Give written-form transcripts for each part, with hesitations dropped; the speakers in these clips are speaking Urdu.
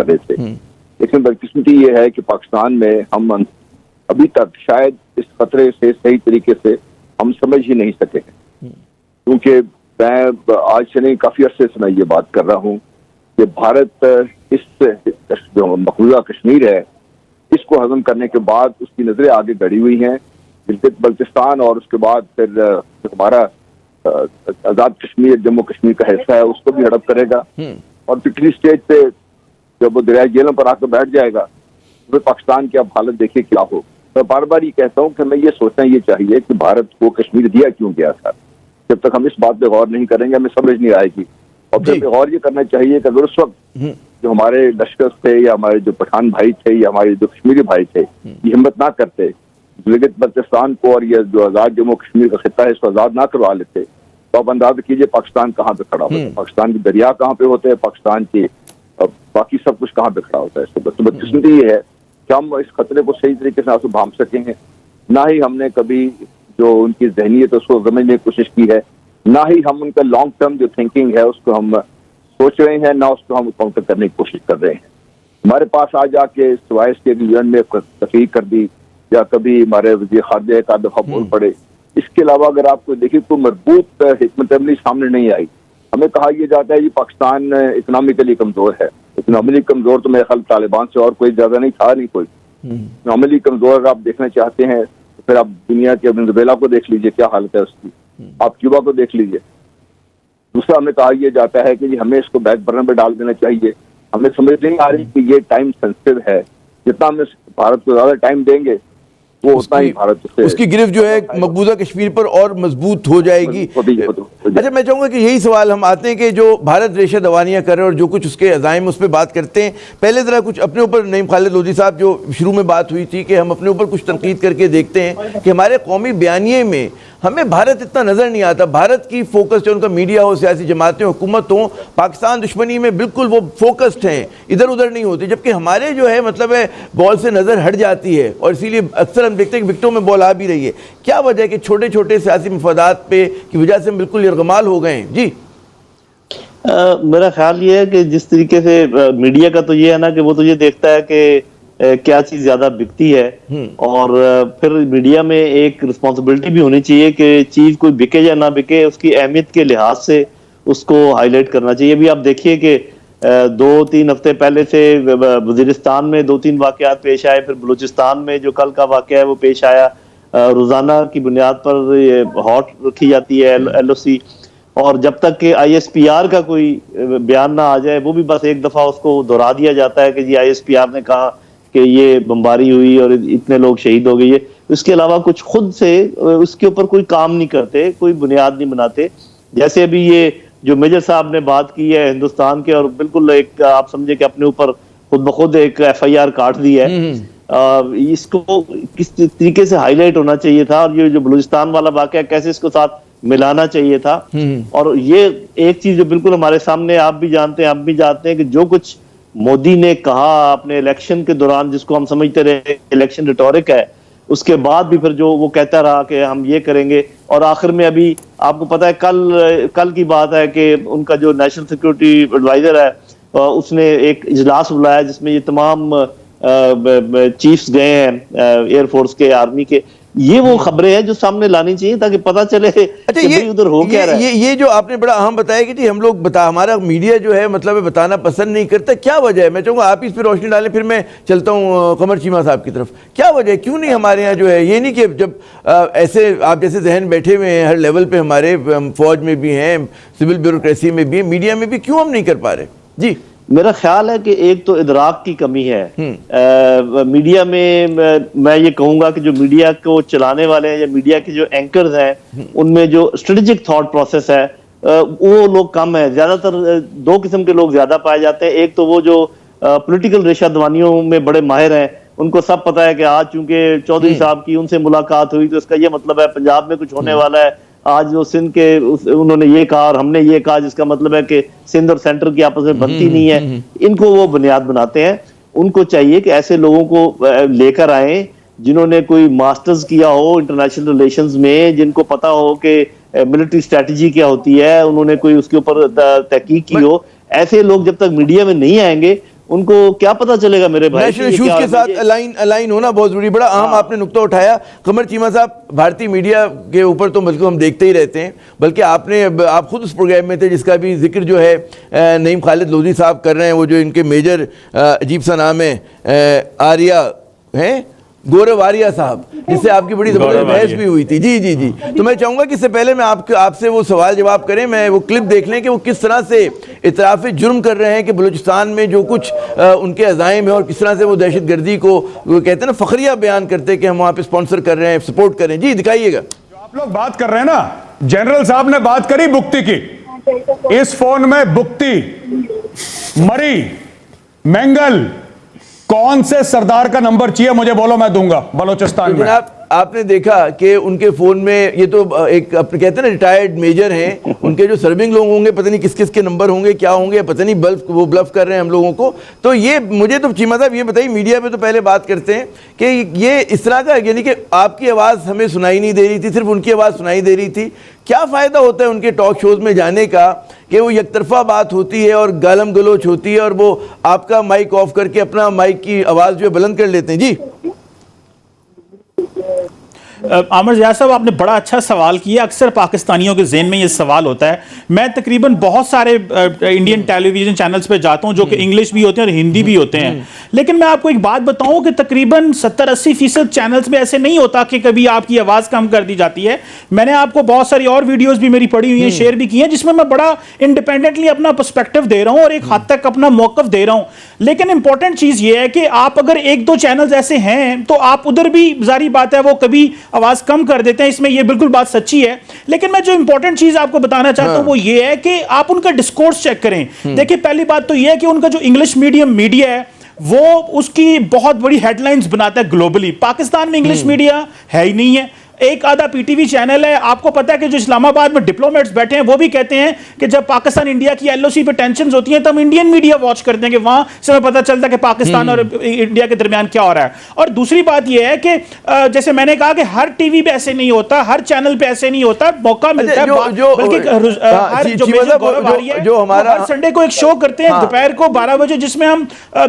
کر رہے تھے. لیکن بدقسمتی یہ ہے کہ پاکستان میں ہم ابھی تک شاید اس خطرے سے صحیح طریقے سے ہم سمجھ ہی نہیں سکے ہیں. کیونکہ میں آج سے نہیں کافی عرصے سے میں یہ بات کر رہا ہوں کہ بھارت اس جو مقبوضہ کشمیر ہے اس کو ہضم کرنے کے بعد اس کی نظریں آگے گڑی ہوئی ہیں. بلتستان اور اس کے بعد پھر ہمارا آزاد کشمیر جموں کشمیر کا حصہ ہے اس کو بھی ہڑپ کرے گا. اور پچھلی اسٹیج پہ جب وہ دریائے جیلوں پر آ کر بیٹھ جائے گا تو پاکستان کی اب حالت دیکھیے کیا ہو. میں بار بار یہ کہتا ہوں کہ ہمیں یہ سوچنا یہ چاہیے کہ بھارت کو کشمیر دیا کیوں گیا تھا. جب تک ہم اس بات پہ غور نہیں کریں گے ہمیں سمجھ نہیں آئے گی. اور پھر غور یہ کرنا چاہیے کہ اگر اس وقت جو ہمارے لشکر تھے یا ہمارے جو پٹھان بھائی تھے یا ہمارے جو کشمیری بھائی تھے یہ ہمت نہ کرتے گلگت بلتستان کو اور یہ جو آزاد جموں کشمیر کا خطہ ہے اس کو آزاد نہ کروا لیتے تو آپ اندازہ کیجئے پاکستان کہاں پہ کھڑا ہوتا ہے. پاکستان کی دریا کہاں پہ ہوتے ہیں, پاکستان کی باقی سب کچھ کہاں پہ کھڑا ہوتا ہے. تو بدقسمتی یہ ہے کہ ہم اس خطرے کو صحیح طریقے سے بھانپ سکیں گے. نہ ہی ہم نے کبھی جو ان کی ذہنیت اس کو سمجھنے کی کوشش کی ہے, نہ ہی ہم ان کا لانگ ٹرم جو تھنکنگ ہے اس کو ہم سوچ رہے ہیں, نہ اس کو ہم کاؤنٹر کرنے کی کوشش کر رہے ہیں. ہمارے پاس آ جا کے سوائے اس کے یونین میں تقریر کر دی یا کبھی ہمارے وزیر خارجہ ایک آدھ دفعہ بول پڑے, اس کے علاوہ اگر آپ کو دیکھیں تو مربوط حکمت عملی سامنے نہیں آئی. ہمیں کہا یہ جاتا ہے کہ پاکستان اکنامکلی کمزور ہے. اکنامکلی کمزور تو میرے خیال طالبان سے اور کوئی زیادہ نہیں تھا, نہیں کوئی. اکنامکلی کمزور اگر آپ دیکھنا چاہتے ہیں تو پھر آپ دنیا کے وینزویلا کو دیکھ لیجئے کیا حالت ہے اس کی, آپ کیوبا کو دیکھ لیجئے. دوسرا ہمیں کہا یہ جاتا ہے کہ ہمیں اس کو بیک برنر پہ ڈال دینا چاہیے. ہمیں سمجھ نہیں آ رہی کہ یہ ٹائم سینسٹیو ہے. جتنا ہم بھارت کو زیادہ ٹائم دیں گے وہ اتنا ہی بھارت سے اس کی گرفت جو ہے مقبوضہ کشمیر پر اور مضبوط ہو جائے گی. اچھا میں چاہوں گا کہ یہی سوال ہم آتے ہیں کہ جو بھارت ریشہ دوانیاں کر رہے ہیں اور جو کچھ اس کے عزائم اس پہ بات کرتے ہیں, پہلے ذرا کچھ اپنے اوپر نعیم خالد لودھی صاحب جو شروع میں بات ہوئی تھی کہ ہم اپنے اوپر کچھ تنقید کر کے دیکھتے ہیں کہ ہمارے قومی بیانیے میں ہمیں بھارت اتنا نظر نہیں آتا. بھارت کی فوکس جو ان کا میڈیا ہو, سیاسی جماعتیں, حکومت ہوں, پاکستان دشمنی میں بالکل وہ فوکسڈ ہیں, ادھر ادھر نہیں ہوتی. جبکہ ہمارے جو ہے مطلب ہے بال سے نظر ہٹ جاتی ہے اور اسی لیے اکثر ہم دیکھتے ہیں کہ وکٹوں میں بال آ بھی رہی ہے. کیا وجہ ہے کہ چھوٹے چھوٹے سیاسی مفادات پہ کی وجہ سے ہم بالکل یرغمال ہو گئے ہیں؟ جی میرا خیال یہ ہے کہ جس طریقے سے میڈیا کا تو یہ ہے نا کہ وہ تو یہ دیکھتا ہے کہ کیا چیز زیادہ بکتی ہے, اور پھر میڈیا میں ایک رسپانسبلٹی بھی ہونی چاہیے کہ چیز کوئی بکے یا نہ بکے اس کی اہمیت کے لحاظ سے اس کو ہائی لائٹ کرنا چاہیے. ابھی آپ دیکھیے کہ 2-3 ہفتے پہلے سے وزیرستان میں 2-3 واقعات پیش آئے, پھر بلوچستان میں جو کل کا واقعہ ہے وہ پیش آیا. روزانہ کی بنیاد پر یہ ہاٹ رکھی جاتی ہے ایل او سی, اور جب تک کہ آئی ایس پی آر کا کوئی بیان نہ آ جائے وہ بھی بس ایک دفعہ اس کو دہرا دیا جاتا ہے کہ جی آئی ایس پی آر نے کہا کہ یہ بمباری ہوئی اور اتنے لوگ شہید ہو گئے. اس کے علاوہ کچھ خود سے اس کے اوپر کوئی کام نہیں کرتے, کوئی بنیاد نہیں بناتے. جیسے ابھی یہ جو میجر صاحب نے بات کی ہے ہندوستان کے, اور بالکل ایک آپ سمجھے کہ اپنے اوپر خود بخود ایک ایف آئی آر کاٹ دی ہے, اس کو کس طریقے سے ہائی لائٹ ہونا چاہیے تھا, اور یہ جو بلوچستان والا واقعہ کیسے اس کو ساتھ ملانا چاہیے تھا. اور یہ ایک چیز جو بالکل ہمارے سامنے آپ بھی جانتے ہیں, آپ بھی جانتے ہیں کہ جو کچھ مودی نے کہا اپنے الیکشن کے دوران, جس کو ہم سمجھتے رہے الیکشن ریٹورک ہے, اس کے بعد بھی پھر جو وہ کہتا رہا کہ ہم یہ کریں گے, اور آخر میں ابھی آپ کو پتا ہے کل کی بات ہے کہ ان کا جو نیشنل سیکورٹی ایڈوائزر ہے اس نے ایک اجلاس بلایا جس میں یہ تمام چیفز گئے ہیں ایئر فورس کے, آرمی کے. یہ وہ خبریں ہیں جو سامنے لانی چاہیے تاکہ پتہ چلے کہ بھئی ادھر ہو کیا رہا ہے. یہ جو آپ نے بڑا اہم بتایا کہ جی ہم لوگ ہمارا میڈیا جو ہے مطلب بتانا پسند نہیں کرتا, کیا وجہ ہے؟ میں چاہوں گا آپ اس پہ روشنی ڈالیں, پھر میں چلتا ہوں قمر چیمہ صاحب کی طرف. کیا وجہ ہے, کیوں نہیں ہمارے یہاں جو ہے, یہ نہیں کہ جب ایسے آپ جیسے ذہن بیٹھے ہوئے ہیں ہر لیول پہ, ہمارے فوج میں بھی ہیں, سول بیوروکریسی میں بھی ہیں, میڈیا میں بھی, کیوں ہم نہیں کر پا رہے؟ جی میرا خیال ہے کہ ایک تو ادراک کی کمی ہے میڈیا میں. میں یہ کہوں گا کہ جو میڈیا کو چلانے والے ہیں یا میڈیا کے جو اینکرز ہیں ان میں جو اسٹریٹجک تھاٹ پروسیس ہے وہ لوگ کم ہیں. زیادہ تر 2 قسم کے لوگ زیادہ پائے جاتے ہیں. ایک تو وہ جو پولیٹیکل ریشہ دوانیوں میں بڑے ماہر ہیں, ان کو سب پتا ہے کہ آج چونکہ چودھری صاحب کی ان سے ملاقات ہوئی تو اس کا یہ مطلب ہے پنجاب میں کچھ ہونے والا ہے, آج وہ سندھ کے انہوں نے یہ کہا اور ہم نے یہ کہا, جس کا مطلب ہے کہ سندھ اور سینٹر کی آپس میں بنتی نہیں ہے. ان کو وہ بنیاد بناتے ہیں. ان کو چاہیے کہ ایسے لوگوں کو لے کر آئیں جنہوں نے کوئی ماسٹرز کیا ہو انٹرنیشنل ریلیشنز میں, جن کو پتا ہو کہ ملٹری اسٹریٹجی کیا ہوتی ہے, انہوں نے کوئی اس کے اوپر تحقیق کی ہو. ایسے لوگ جب تک میڈیا میں نہیں آئیں گے ان کو کیا پتا چلے گا میرے بھائی؟ نیشنل ایشوز کے ساتھ الائن ہونا بہت ضروری. بڑا اہم آپ نے نقطہ اٹھایا قمر چیمہ صاحب. بھارتی میڈیا کے اوپر تو بلکہ ہم دیکھتے ہی رہتے ہیں, بلکہ آپ خود اس پروگرام میں تھے جس کا بھی ذکر جو ہے نعیم خالد لودھی صاحب کر رہے ہیں, وہ جو ان کے میجر عجیب سا نام ہے آریہ ہیں, گورو آریہ صاحب, جس سے آپ کی بڑی زبردست بحث بھی ہوئی تھی. جی جی جی. تو میں چاہوں گا کہ اس سے پہلے میں آپ سے وہ سوال جواب کریں, میں وہ کلپ دیکھ لیں کہ وہ کس طرح سے اعتراف جرم کر رہے ہیں کہ بلوچستان میں جو کچھ ان کے عزائم ہیں, اور کس طرح سے وہ دہشت گردی کو وہ کہتے ہیں نا فخریہ بیان کرتے کہ ہم وہاں پہ اسپانسر کر رہے ہیں, سپورٹ کر رہے ہیں. جی دکھائیے گا. جو آپ لوگ بات کر رہے ہیں نا, جنرل صاحب نے بات کری بکتی کی. اس فون میں بکتی, مری, مینگل, کون سے سردار کا نمبر چاہیے مجھے بولو, میں دوں گا بلوچستان میں. جناب آپ نے دیکھا کہ ان کے فون میں یہ تو ایک کہتے ہیں نا ریٹائرڈ میجر ہیں, ان کے جو سرونگ لوگ ہوں گے پتہ نہیں کس کس کے نمبر ہوں گے, کیا ہوں گے پتہ نہیں, وہ بلف کر رہے ہیں ہم لوگوں کو. تو یہ مجھے تو چیمہ صاحب یہ بتائیے, میڈیا پہ تو پہلے بات کرتے ہیں کہ یہ اس طرح کا, یعنی کہ آپ کی آواز ہمیں سنائی نہیں دے رہی تھی, صرف ان کی آواز سنائی دے رہی تھی. کیا فائدہ ہوتا ہے ان کے ٹاک شوز میں جانے کا کہ وہ یک طرفہ بات ہوتی ہے اور گالم گلوچ ہوتی ہے, اور وہ آپ کا مائک آف کر کے اپنا مائک کی آواز جو ہے بلند کر لیتے ہیں. جی عامر زیاد صاحب, آپ نے بڑا اچھا سوال کیا. اکثر پاکستانیوں کے ذہن میں یہ سوال ہوتا ہے. میں تقریباً بہت سارے انڈین ٹیلی ویژن چینلز پہ جاتا ہوں جو کہ انگلش بھی ہوتے ہیں اور ہندی بھی ہوتے ہیں, لیکن میں آپ کو ایک بات بتاؤں کہ تقریباً 70-80% چینلز میں ایسے نہیں ہوتا کہ کبھی آپ کی آواز کم کر دی جاتی ہے. میں نے آپ کو بہت ساری اور ویڈیوز بھی میری پڑھی ہوئی ہیں, شیئر بھی کی ہیں, جس میں میں بڑا انڈیپینڈنٹلی اپنا پرسپیکٹو دے رہا ہوں اور ایک حد تک اپنا موقف دے رہا ہوں. لیکن امپورٹنٹ چیز یہ ہے کہ آپ اگر 1-2 چینلز ایسے ہیں تو آپ ادھر بھی ظاہری بات ہے وہ کبھی آواز کم کر دیتے ہیں, اس میں یہ بالکل بات سچی ہے. لیکن میں جو امپورٹنٹ چیز آپ کو بتانا چاہتا ہوں وہ یہ ہے کہ آپ ان کا ڈسکورس چیک کریں. دیکھیں پہلی بات تو یہ ہے کہ ان کا جو انگلش میڈیم میڈیا ہے وہ اس کی بہت بڑی ہیڈ لائنز بناتا ہے گلوبلی. پاکستان میں انگلش میڈیا ہے ہی نہیں ہے. ایک آدھا پی ٹی وی چینل ہے. آپ کو پتا ہے کہ جو اسلام آباد میں ڈپلومیٹس بیٹھے ہیں وہ بھی کہتے ہیں کہ جب پاکستان انڈیا کی ایل او سی پہ ٹینشنز ہوتی ہیں تو ہم انڈین میڈیا واچ کرتے ہیں کہ وہاں سے ہمیں پتا چلتا ہے کہ پاکستان اور انڈیا کے درمیان کیا ہو رہا ہے. اور دوسری بات یہ ہے کہ جیسے میں نے کہا کہ ہر ٹی وی پہ ایسے نہیں ہوتا, ہر چینل پہ ایسے نہیں ہوتا, موقع ملتا ہے. بلکہ ہر سنڈے کو ایک شو کرتے ہیں دوپہر کو 12 بجے جس میں ہم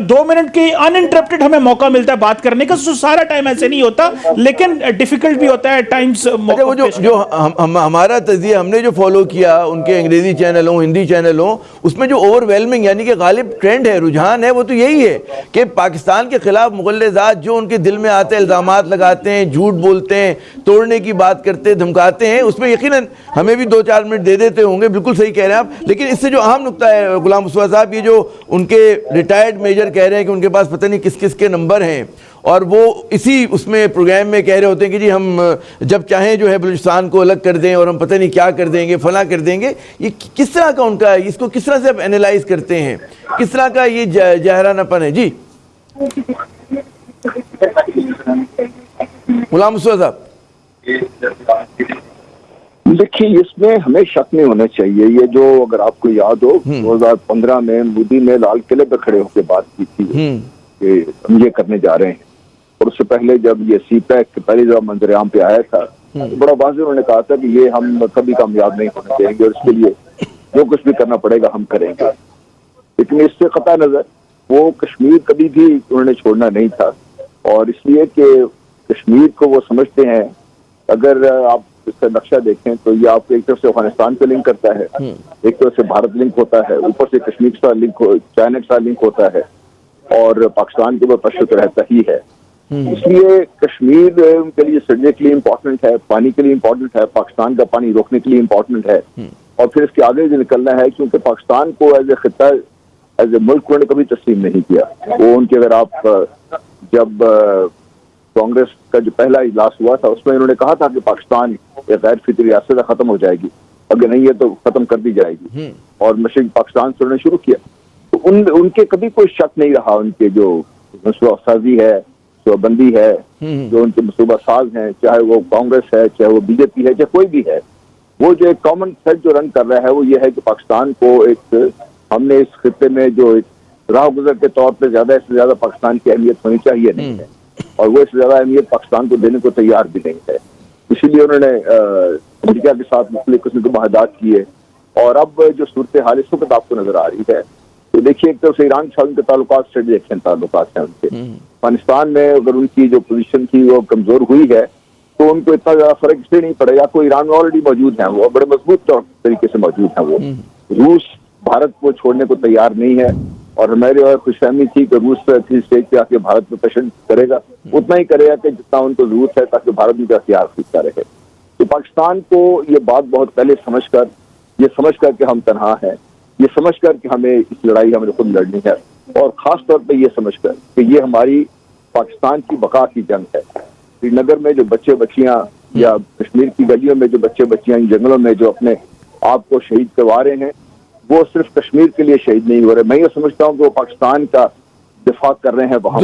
2 منٹ کی انٹرپٹڈ ہمیں موقع ملتا ہے بات کرنے کا. سارا ٹائم ایسے نہیں ہوتا, لیکن ڈیفیکلٹ بھی ہوتا ہے ٹائمز. وہ جو ہمارا تجزیہ ہم نے جو فالو کیا ان کے انگریزی چینل ہوں ہندی چینل ہوں, اس میں جو اوور ویلمنگ یعنی کہ غالب ٹرینڈ ہے, رجحان ہے, وہ تو یہی ہے کہ پاکستان کے خلاف مغلظات جو ان کے دل میں آتے ہیں, الزامات لگاتے ہیں, جھوٹ بولتے ہیں, توڑنے کی بات کرتے ہیں, دھمکاتے ہیں. اس میں یقیناً ہمیں بھی 2-4 منٹ دے دیتے ہوں گے, بالکل صحیح کہہ رہے ہیں آپ. لیکن اس سے جو اہم نقطہ ہے غلام مصطفیٰ صاحب, یہ جو ان کے ریٹائرڈ میجر کہہ رہے ہیں کہ ان کے پاس پتہ نہیں کس کس کے نمبر ہیں, اور وہ اسی اس میں پروگرام میں کہہ رہے ہوتے ہیں کہ جی ہم جب چاہیں جو ہے بلوچستان کو الگ کر دیں اور ہم پتہ نہیں کیا کر دیں گے, فلاں کر دیں گے. یہ کس طرح کا ان کا, اس کو کس طرح سے آپ اینالائز کرتے ہیں, کس طرح کا یہ جاہرانہ پن ہے؟ جی غلام مصطفیٰ صاحب. دیکھیے اس میں ہمیں شک نہیں ہونا چاہیے. یہ جو اگر آپ کو یاد ہو 2015 میں مودی نے لال قلعے پہ کھڑے ہو کے بات کی تھی کہ ہم یہ کرنے جا رہے ہیں, اور اس سے پہلے جب یہ سی پیک پہلی دفعہ منظر عام پہ آیا تھا بڑا واضح انہوں نے کہا تھا کہ یہ ہم کبھی کامیاب نہیں ہونے دیں گے اور اس کے لیے جو کچھ بھی کرنا پڑے گا ہم کریں گے. لیکن اس سے قطع نظر وہ کشمیر کبھی بھی انہوں نے چھوڑنا نہیں تھا, اور اس لیے کہ کشمیر کو وہ سمجھتے ہیں, اگر آپ اس کا نقشہ دیکھیں تو یہ آپ کو ایک طرف سے افغانستان پہ لنک کرتا ہے, ایک طرف سے بھارت لنک ہوتا ہے, اوپر سے کشمیر کے ساتھ لنک چائنا کے ساتھ لنک ہوتا ہے, اور پاکستان کے اوپر تشدد رہتا ہی ہے. اس لیے کشمیر کے لیے سڑنے کے لیے امپورٹنٹ ہے, پانی کے لیے امپورٹنٹ ہے, پاکستان کا پانی روکنے کے لیے امپورٹنٹ ہے, اور پھر اس کے آگے جو نکلنا ہے, کیونکہ پاکستان کو ایز اے خطہ ایز اے ملک انہوں نے کبھی تسلیم نہیں کیا. وہ ان کے اگر آپ جب کانگریس کا جو پہلا اجلاس ہوا تھا اس میں انہوں نے کہا تھا کہ پاکستان ایک غیر فطری ریاست ختم ہو جائے گی, اگر نہیں ہے تو ختم کر دی جائے گی, اور مشرقی پاکستان سے انہوں نے شروع کیا. تو ان کے کبھی کوئی شک نہیں رہا, ان کے جو منصوبہ سازی ہے, منصوبہ بندی ہے, جو ان کے منصوبہ ساز ہیں, چاہے وہ کانگریس ہے, چاہے وہ بی جے پی ہے, چاہے کوئی بھی ہے, وہ جو ایک کامن تھریڈ جو رن کر رہا ہے وہ یہ ہے کہ پاکستان کو ایک, ہم نے اس خطے میں جو ایک راہ گزر کے طور پہ زیادہ سے زیادہ پاکستان کی اہمیت ہونی چاہیے نہیں ہے, اور وہ اس سے زیادہ اہمیت پاکستان کو دینے کو تیار بھی نہیں ہے. اسی لیے انہوں نے امریکہ کے ساتھ مختلف قسم کے معاہدات کیے, اور اب جو صورتحال اس وقت آپ کو نظر آ رہی ہے دیکھیے ایک طرف سے ایران کے ساتھ ان کے تعلقات اسٹریٹجک ہیں، تعلقات ہیں ان کے. افغانستان میں اگر ان کی جو پوزیشن تھی وہ کمزور ہوئی ہے تو ان کو اتنا زیادہ فرق اس لیے نہیں پڑے گا. کوئی ایران میں آلریڈی موجود ہیں، وہ بڑے مضبوط طریقے سے موجود ہیں. وہ روس بھارت کو چھوڑنے کو تیار نہیں ہے، اور ہماری اور خوش فہمی تھی کہ روس پہ اپنی اسٹیج پہ آ کے بھارت میں تشدد کرے گا، اتنا ہی کرے گا کہ جتنا ان کو ضرورت ہے تاکہ بھارت ان کا اختیار خودتا رہے. تو پاکستان کو یہ بات بہت پہلے سمجھ کر کہ ہم تنہا ہیں، یہ سمجھ کر کہ ہمیں اس لڑائی ہمیں خود لڑنی ہے، اور خاص طور پہ یہ سمجھ کر کہ یہ ہماری پاکستان کی بقا کی جنگ ہے. سری نگر میں جو بچے بچیاں یا کشمیر کی گلیوں میں جو بچے بچیاں ان جنگلوں میں جو اپنے آپ کو شہید کروا رہے ہیں، وہ صرف کشمیر کے لیے شہید نہیں ہو رہے. میں یہ سمجھتا ہوں کہ وہ پاکستان کا دفاع کر رہے ہیں وہاں.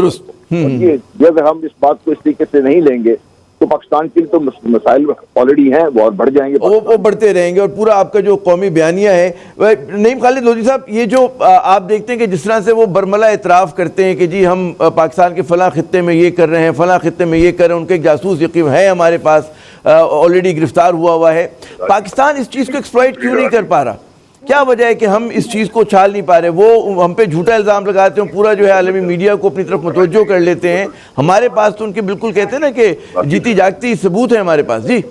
یہ اگر ہم اس بات کو اس طریقے سے نہیں لیں گے تو پاکستان کے لیے تو مسائل آلریڈی ہیں، وہ اور بڑھ جائیں گے، وہ بڑھتے رہیں گے. اور پورا آپ کا جو قومی بیانیہ ہے نعیم خالد لودھی صاحب، یہ جو آپ دیکھتے ہیں کہ جس طرح سے وہ برملا اعتراف کرتے ہیں کہ جی ہم پاکستان کے فلاں خطے میں یہ کر رہے ہیں، فلاں خطے میں یہ کر رہے ہیں، ان کے ایک جاسوس یقین ہے ہمارے پاس آلریڈی گرفتار ہوا ہے. پاکستان اس چیز کو ایکسپلائٹ کیوں نہیں کر پا رہا؟ کیا وجہ ہے کہ ہم اس چیز کو چھال نہیں پا رہے؟ وہ ہم پہ جھوٹا الزام لگاتے ہیں، پورا جو ہے عالمی میڈیا کو اپنی طرف متوجہ کر لیتے ہیں. ہمارے پاس تو ان کے بالکل کہتے ہیں نا کہ جیتی جاگتی ثبوت ہے ہمارے پاس. جی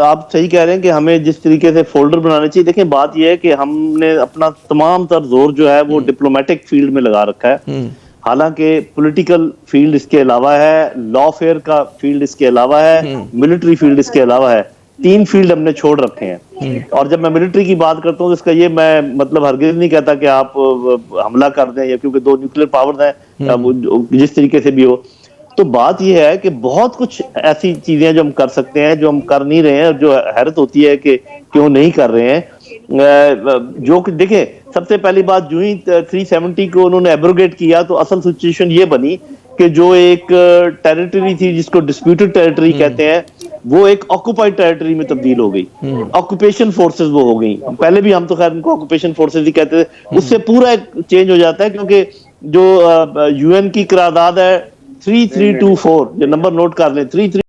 آپ صحیح کہہ رہے ہیں کہ ہمیں جس طریقے سے فولڈر بنانے چاہیے. دیکھیں بات یہ ہے کہ ہم نے اپنا تمام تر زور جو ہے وہ ڈپلومیٹک فیلڈ میں لگا رکھا ہے، حالانکہ پولیٹیکل فیلڈ اس کے علاوہ ہے، لا فیئر کا فیلڈ اس کے علاوہ ہے، ملٹری فیلڈ اس کے علاوہ ہے. 3 فیلڈ ہم نے چھوڑ رکھے ہیں. اور جب میں ملٹری کی بات کرتا ہوں تو اس کا یہ میں مطلب ہرگز نہیں کہتا کہ آپ حملہ کر دیں، یا کیونکہ 2 نیوکلیر پاورز ہیں جس طریقے سے بھی ہو. تو بات یہ ہے کہ بہت کچھ ایسی چیزیں جو ہم کر سکتے ہیں جو ہم کر نہیں رہے ہیں، اور جو حیرت ہوتی ہے کہ کیوں نہیں کر رہے ہیں. جو کہ دیکھیں سب سے پہلی بات، جو ہی 370 کو انہوں نے ایبروگیٹ کیا تو اصل سچویشن یہ بنی کہ جو ایک ٹیریٹری تھی جس کو ڈسپیوٹڈ ٹیریٹری کہتے ہیں، وہ ایک آکوپائڈ ٹیریٹری میں تبدیل ہو گئی. آکوپیشن فورسز وہ ہو گئی. پہلے بھی ہم تو خیر ان کو آکوپیشن فورسز ہی کہتے تھے. اس سے پورا ایک چینج ہو جاتا ہے، کیونکہ جو UN کی قرارداد ہے 3324، یہ نمبر نوٹ کر لیں، 33